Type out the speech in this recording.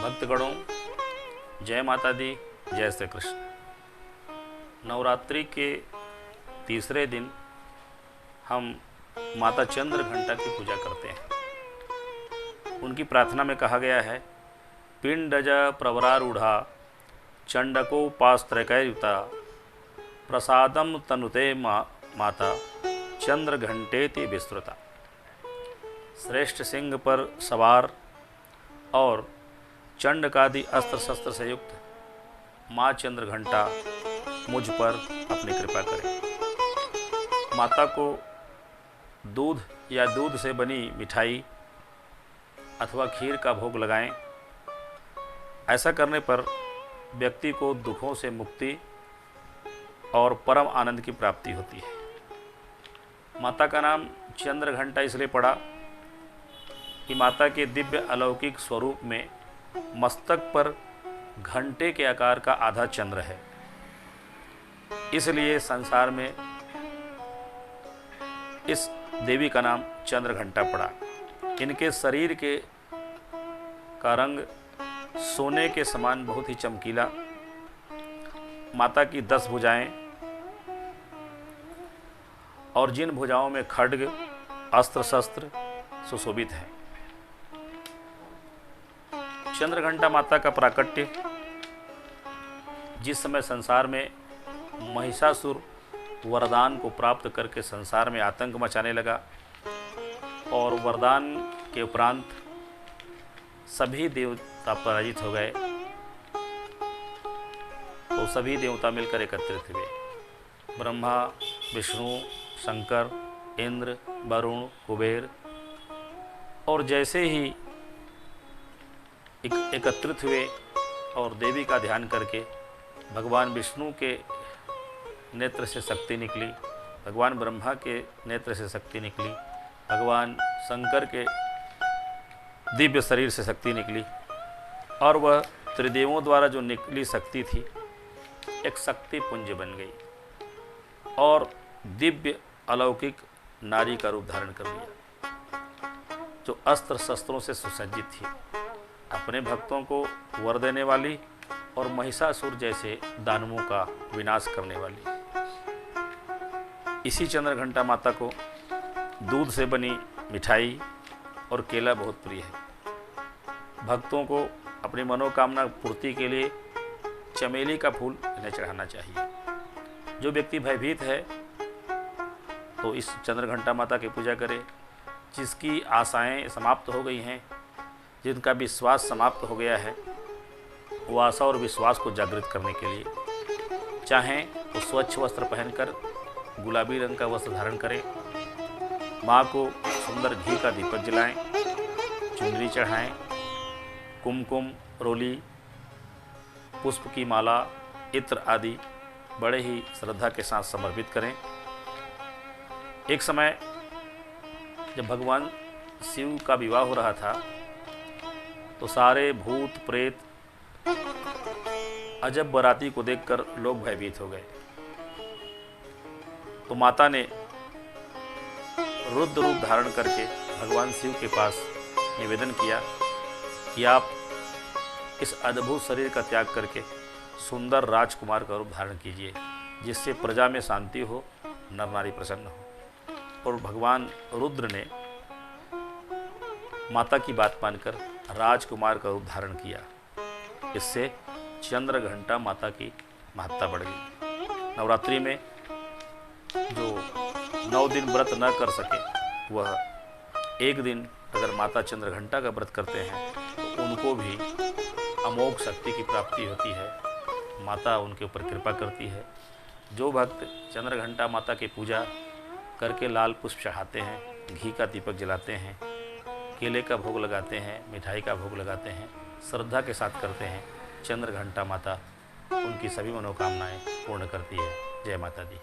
भक्तगणों, जय माता दी, जय श्री कृष्ण। नवरात्रि के तीसरे दिन हम माता चंद्र घंटा की पूजा करते हैं। उनकी प्रार्थना में कहा गया है, पिंडज प्रवरारूढ़ा चंडकोपास्त्रकैर्युता प्रसादम तनुते माता चंद्र घंटेति विस्तृता। श्रेष्ठ सिंह पर सवार और चंडकादि अस्त्र शस्त्र से युक्त माँ चंद्र घंटा मुझ पर अपनी कृपा करें। माता को दूध या दूध से बनी मिठाई अथवा खीर का भोग लगाएं। ऐसा करने पर व्यक्ति को दुखों से मुक्ति और परम आनंद की प्राप्ति होती है। माता का नाम चंद्र घंटा इसलिए पड़ा कि माता के दिव्य अलौकिक स्वरूप में मस्तक पर घंटे के आकार का आधा चंद्र है। इसलिए संसार में इस देवी का नाम चंद्र घंटा पड़ा। इनके शरीर के का रंग सोने के समान बहुत ही चमकीला। माता की 10 भुजाएं और जिन भुजाओं में खड्ग अस्त्र शस्त्र सुशोभित हैं। चंद्र घंटा माता का प्राकट्य जिस समय संसार में महिषासुर वरदान को प्राप्त करके संसार में आतंक मचाने लगा और वरदान के उपरांत सभी देवता पराजित हो गए, तो सभी देवता मिलकर एकत्रित हुए। ब्रह्मा, विष्णु, शंकर, इंद्र, वरुण, कुबेर और जैसे ही एकत्रित हुए और देवी का ध्यान करके भगवान विष्णु के नेत्र से शक्ति निकली, भगवान ब्रह्मा के नेत्र से शक्ति निकली, भगवान शंकर के दिव्य शरीर से शक्ति निकली और वह त्रिदेवों द्वारा जो निकली शक्ति थी एक शक्ति पुंज बन गई और दिव्य अलौकिक नारी का रूप धारण कर लिया, जो अस्त्र शस्त्रों से सुसज्जित थी, अपने भक्तों को वर देने वाली और महिषासुर जैसे दानवों का विनाश करने वाली। इसी चंद्र घंटा माता को दूध से बनी मिठाई और केला बहुत प्रिय है। भक्तों को अपनी मनोकामना पूर्ति के लिए चमेली का फूल इन्हें चढ़ाना चाहिए। जो व्यक्ति भयभीत है तो इस चंद्र घंटा माता की पूजा करे। जिसकी आशाएं समाप्त हो गई हैं, जिनका विश्वास समाप्त हो गया है, वो आशा और विश्वास को जागृत करने के लिए चाहें तो स्वच्छ वस्त्र पहनकर गुलाबी रंग का वस्त्र धारण करें, माँ को सुंदर घी का दीपक जलाएं, चुनरी चढ़ाएं, कुमकुम, रोली, पुष्प की माला, इत्र आदि बड़े ही श्रद्धा के साथ समर्पित करें। एक समय जब भगवान शिव का विवाह हो रहा था तो सारे भूत प्रेत अजब बाराती को देखकर लोग भयभीत हो गए। तो माता ने रुद्र रूप धारण करके भगवान शिव के पास निवेदन किया कि आप इस अद्भुत शरीर का त्याग करके सुंदर राजकुमार का रूप धारण कीजिए, जिससे प्रजा में शांति हो, नर नारी प्रसन्न हो। और भगवान रुद्र ने माता की बात मानकर राजकुमार का रूप धारण किया। इससे चंद्र घंटा माता की महत्ता बढ़ गई। नवरात्रि में जो 9 दिन व्रत न कर सके, वह एक दिन अगर माता चंद्र घंटा का व्रत करते हैं तो उनको भी अमोघ शक्ति की प्राप्ति होती है। माता उनके ऊपर कृपा करती है। जो भक्त चंद्र घंटा माता की पूजा करके लाल पुष्प चढ़ाते हैं, घी का दीपक जलाते हैं, केले का भोग लगाते हैं, मिठाई का भोग लगाते हैं, श्रद्धा के साथ करते हैं, चंद्र घंटा माता उनकी सभी मनोकामनाएं पूर्ण करती है। जय माता दी।